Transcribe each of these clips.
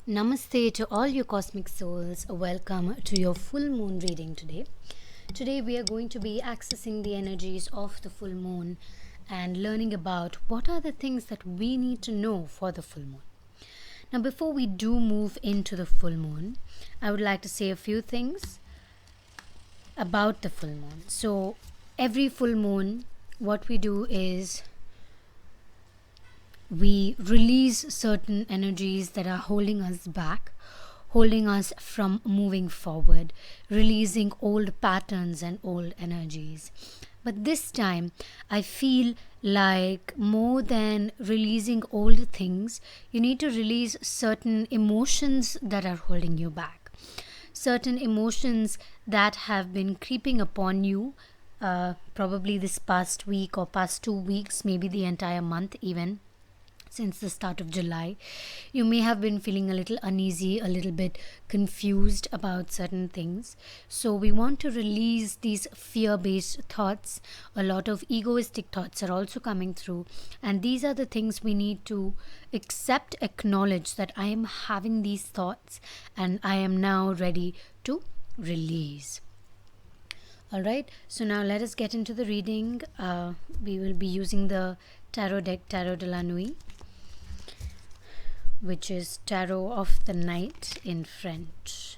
Namaste to all your cosmic souls. Welcome to your full moon reading today. Today, we are going to be accessing the energies of the full moon and learning about what are the things that we need to know for the full moon. Now, before we do move into the full moon, I would like to say a few things about the full moon. So, every full moon, what we do is we release certain energies that are holding us back, holding us from moving forward, releasing old patterns and old energies. But this time, I feel like more than releasing old things, you need to release certain emotions that are holding you back, certain emotions that have been creeping upon you. Probably this past week or past 2 weeks, maybe the entire month, even since the start of July. You may have been feeling a little uneasy, a little bit confused about certain things. So, we want to release these fear based thoughts. A lot of egoistic thoughts are also coming through, and these are the things we need to accept, acknowledge that I am having these thoughts and I am now ready to release. Alright, so now let us get into the reading. We will be using the tarot deck, Tarot de la Nuit, which is Tarot of the Night in French.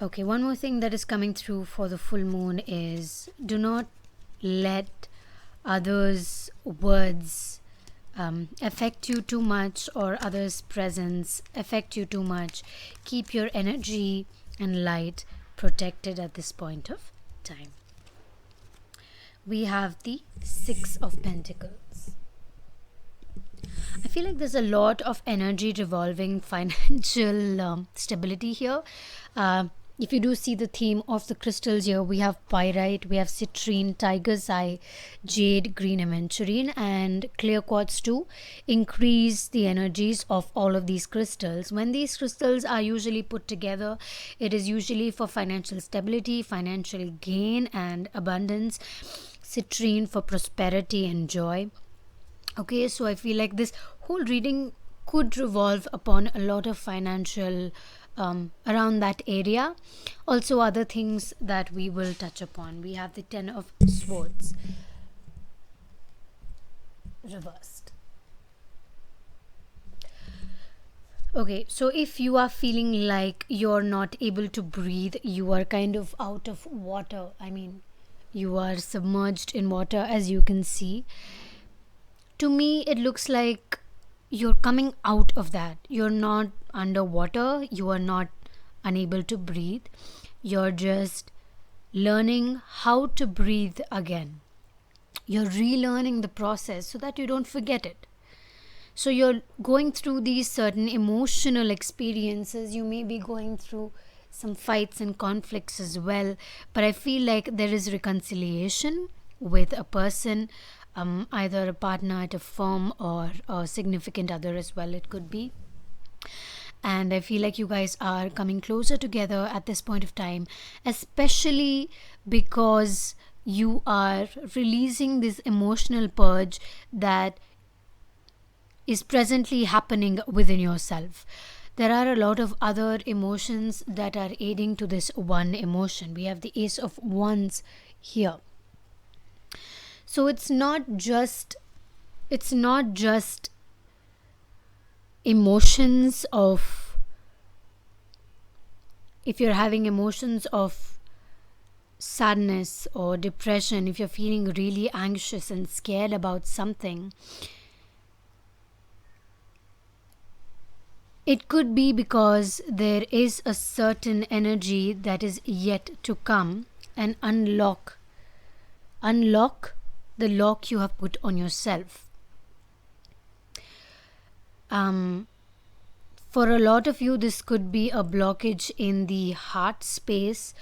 Okay, one more thing that is coming through for the full moon is do not let others' words affect you too much, or others' presence affect you too much. Keep your energy and light protected at this point of time. We have the Six of Pentacles. I feel like there's a lot of energy revolving financial stability here. If you do see the theme of the crystals here, we have pyrite, we have citrine, tiger's eye, jade, green aventurine, and clear quartz to increase the energies of all of these crystals. When these crystals are usually put together, it is usually for financial stability, financial gain, and abundance. Citrine for prosperity and joy. Okay, so I feel like this whole reading could revolve upon a lot of financial around that area. Also, other things that we will touch upon. We have the Ten of Swords reversed. Okay, so if you are feeling like you're not able to breathe, you are kind of out of water. I mean, you are submerged in water, as you can see. To me, it looks like you're coming out of that. You're not underwater, you are not unable to breathe. You're just learning how to breathe again. You're relearning the process so that you don't forget it. So, you're going through these certain emotional experiences. You may be going through some fights and conflicts as well, but I feel like there is reconciliation with a person, either a partner at a firm or a significant other as well, it could be. And I feel like you guys are coming closer together at this point of time, especially because you are releasing this emotional purge that is presently happening within yourself. There are a lot of other emotions that are aiding to this one emotion. We have the Ace of Wands here. So it's not just emotions of, if you're having emotions of sadness or depression, if you're feeling really anxious and scared about something, it could be because there is a certain energy that is yet to come and unlock the lock you have put on yourself. For a lot of you, this could be a blockage in the heart space.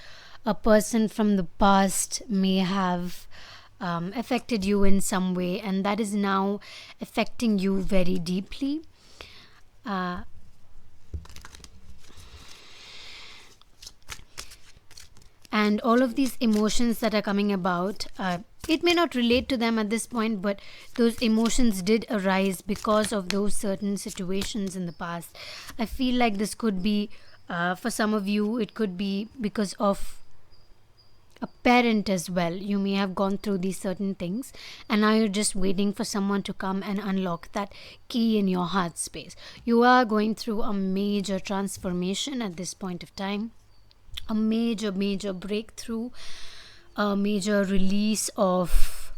A person from the past may have affected you in some way, and that is now affecting you very deeply. And all of these emotions that are coming about, it may not relate to them at this point, but those emotions did arise because of those certain situations in the past. I feel like this could be, for some of you, it could be because of a parent as well. You may have gone through these certain things, and now you're just waiting for someone to come and unlock that key in your heart space. You are going through a major transformation at this point of time, a major breakthrough, a major release of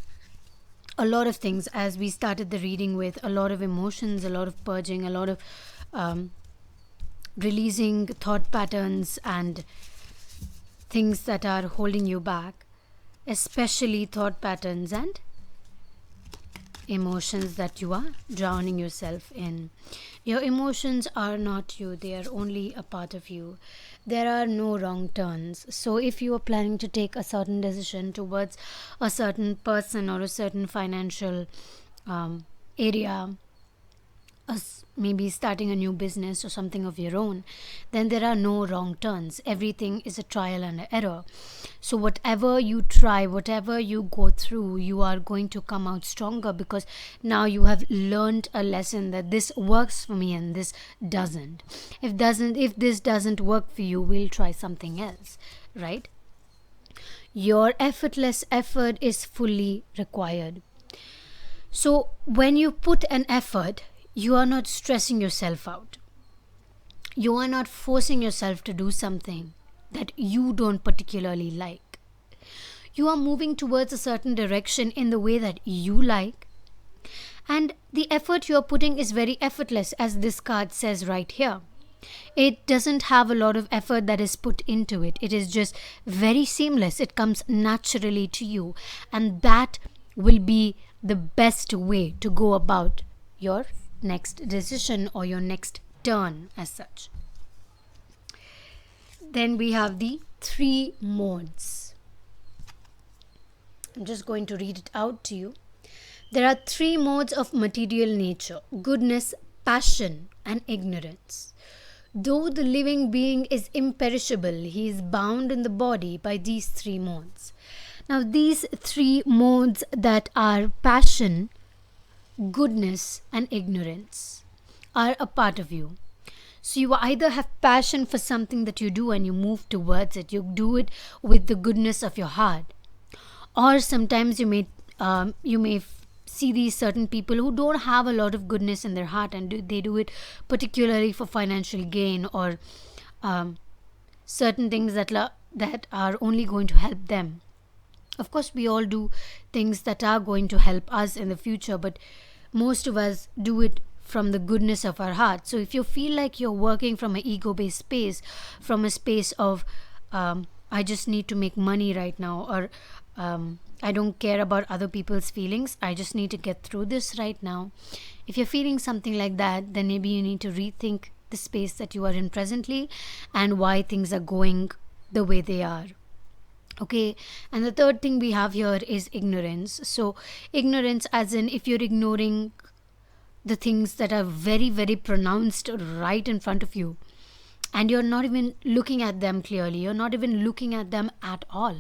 a lot of things. As we started the reading with a lot of emotions, a lot of purging, a lot of um, releasing thought patterns and things that are holding you back, especially thought patterns and emotions that you are drowning yourself in. Your emotions are not you, they are only a part of you. There are no wrong turns. So, if you are planning to take a certain decision towards a certain person or a certain financial area, maybe starting a new business or something of your own, then there are no wrong turns. Everything is a trial and error. So whatever you try, whatever you go through, you are going to come out stronger, because now you have learned a lesson that this works for me and this doesn't. If this doesn't work for you, we'll try something else, right? Your effortless effort is fully required. So when you put an effort, you are not stressing yourself out. You are not forcing yourself to do something that you don't particularly like. You are moving towards a certain direction in the way that you like. And the effort you are putting is very effortless, as this card says right here. It doesn't have a lot of effort that is put into it. It is just very seamless. It comes naturally to you. And that will be the best way to go about your next decision or your next turn as such. Then we have the 3 modes. I'm just going to read it out to you. There are 3 modes of material nature: goodness, passion, and ignorance. Though the living being is imperishable, he is bound in the body by these 3 modes. Now, these 3 modes that are passion, goodness, and ignorance are a part of you. So you either have passion for something that you do and you move towards it, you do it with the goodness of your heart, or sometimes you may see these certain people who don't have a lot of goodness in their heart, and they do it particularly for financial gain, or certain things that are only going to help them. Of course, we all do things that are going to help us in the future, but most of us do it from the goodness of our heart. So if you feel like you're working from an ego-based space, from a space of I just need to make money right now, or I don't care about other people's feelings, I just need to get through this right now. If you're feeling something like that, then maybe you need to rethink the space that you are in presently and why things are going the way they are. Okay, and the third thing we have here is ignorance. So ignorance, as in, if you're ignoring the things that are very pronounced right in front of you, and you're not even looking at them clearly, you're not even looking at them at all.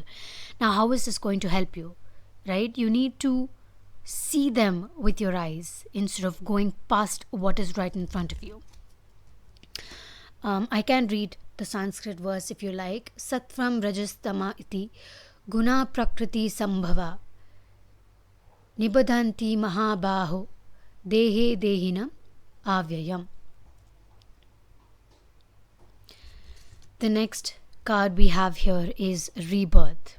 Now, how is this going to help you, right? You need to see them with your eyes instead of going past what is right in front of you. I can read the Sanskrit verse if you like. Sattvam rajastama iti guna prakriti sambhava nibadhanti mahabaho dehe dehinam avyayam. The next card we have here is rebirth.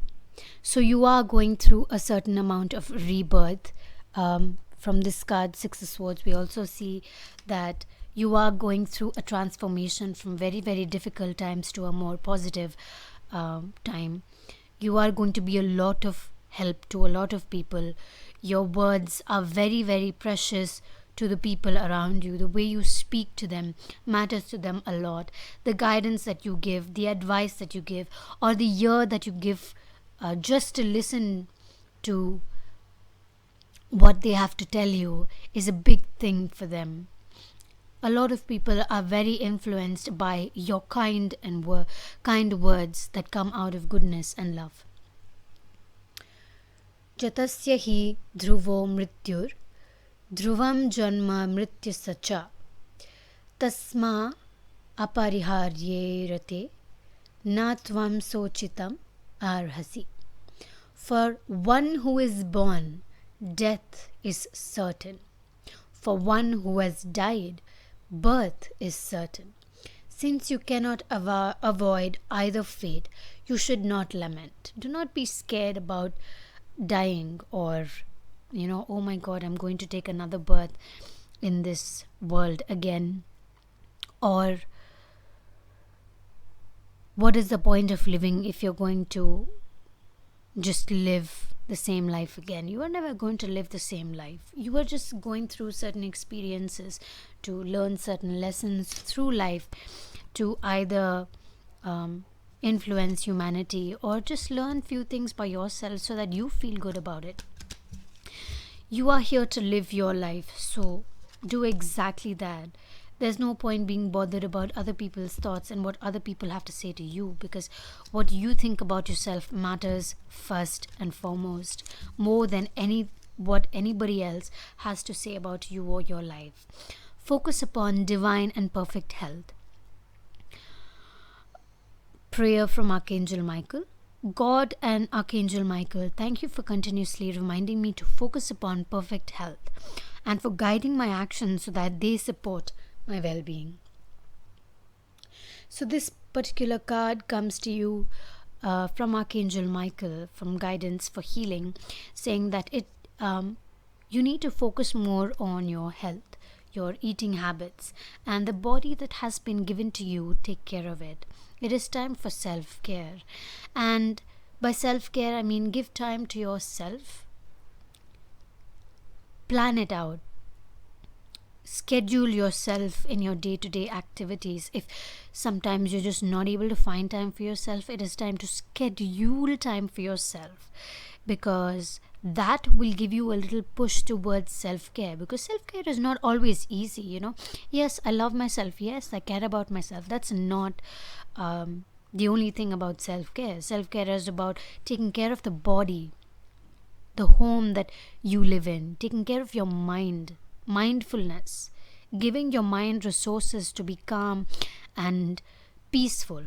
So you are going through a certain amount of rebirth. From this card, Six of Swords, we also see that you are going through a transformation from very difficult times to a more positive time. You are going to be a lot of help to a lot of people. Your words are very precious to the people around you. The way you speak to them matters to them a lot. The guidance that you give, the advice that you give, or the ear that you give just to listen to what they have to tell you is a big thing for them. A lot of people are very influenced by your kind words that come out of goodness and love. Jatasya hi dhruvo mrityur dhruvam janma mrityasya cha tasma apariharyerate na tvam sochitam arhasi. For one who is born, death is certain. For one who has died, birth is certain. Since you cannot avoid either fate, you should not lament. Do not be scared about dying or, oh my God, I'm going to take another birth in this world again. Or, what is the point of living if you're going to just live the same life again? You are never going to live the same life. You are just going through certain experiences to learn certain lessons through life to either influence humanity or just learn few things by yourself so that you feel good about it. You are here to live your life, so do exactly that. There's no point being bothered about other people's thoughts and what other people have to say to you, because what you think about yourself matters first and foremost, more than what anybody else has to say about you or your life. Focus upon divine and perfect health. Prayer from Archangel Michael. God and Archangel Michael, thank you for continuously reminding me to focus upon perfect health and for guiding my actions so that they support my well-being. So this particular card comes to you from Archangel Michael, from Guidance for Healing, saying that you need to focus more on your health, your eating habits, and the body that has been given to you. Take care of it. It is time for self-care, and by self-care I mean give time to yourself. Plan it out. Schedule yourself in your day-to-day activities. If sometimes you're just not able to find time for yourself, it is time to schedule time for yourself, because that will give you a little push towards self-care, because self-care is not always easy. Yes, I love myself. Yes, I care about myself. That's not the only thing about self-care. Self-care is about taking care of the body, the home that you live in, taking care of your mind, mindfulness, giving your mind resources to be calm and peaceful.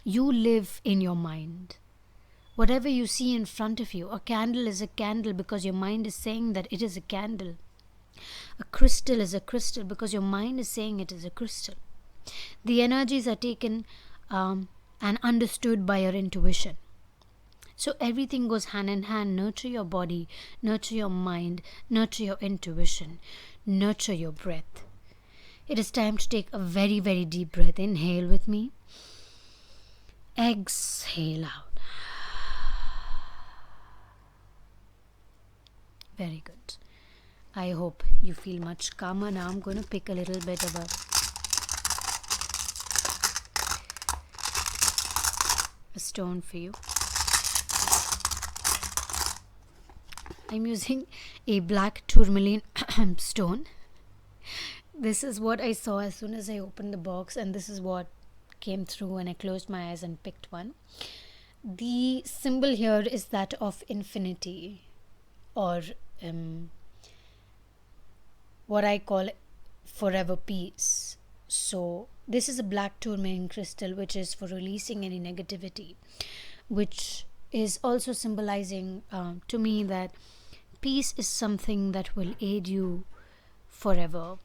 You live in your mind. Whatever you see in front of you, a candle is a candle because your mind is saying that it is a candle. A crystal is a crystal because your mind is saying it is a crystal. The energies are taken and understood by your intuition. So everything goes hand in hand. Nurture your body, nurture your mind, nurture your intuition, nurture your breath. It is time to take a very, very deep breath. Inhale with me. Exhale out. Very good. I hope you feel much calmer now. I'm going to pick a little bit of a stone for you. I'm using a black tourmaline stone. This is what I saw as soon as I opened the box, and this is what came through when I closed my eyes and picked one. The symbol here is that of infinity, or what I call forever peace. So this is a black tourmaline crystal, which is for releasing any negativity, which is also symbolizing to me that peace is something that will aid you forever,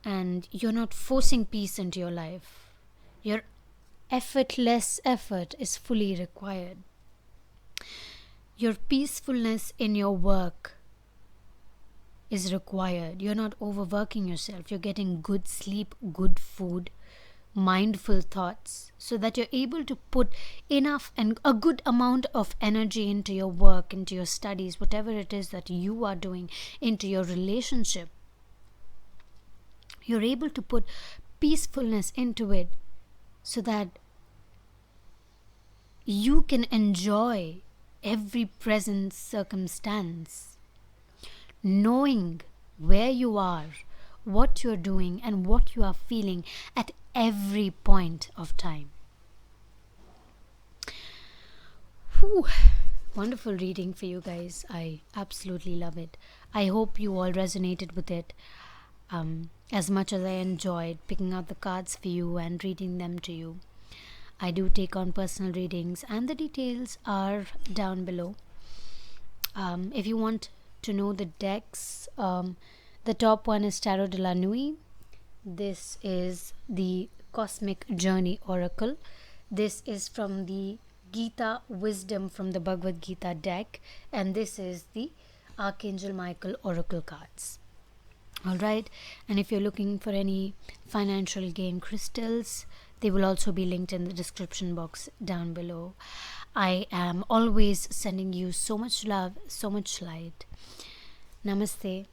and you're not forcing peace into your life. Your effortless effort is fully required. Your peacefulness in your work is required. You're not overworking yourself. You're getting good sleep, good food, mindful thoughts, so that you're able to put enough and a good amount of energy into your work, into your studies, whatever it is that you are doing, into your relationship. You're able to put peacefulness into it so that you can enjoy every present circumstance, knowing where you are, what you're doing and what you are feeling at every point of time. Whew. Wonderful reading for you guys. I absolutely love it. I hope you all resonated with it as much as I enjoyed picking out the cards for you and reading them to you. I do take on personal readings, and the details are down below. If you want to know the decks, the top one is Tarot de la Nuit. This is the Cosmic Journey Oracle. This is from the Gita Wisdom from the Bhagavad Gita deck, and this is the Archangel Michael Oracle cards. Alright, and if you're looking for any financial gain crystals, they will also be linked in the description box down below. I am always sending you so much love, so much light. Namaste.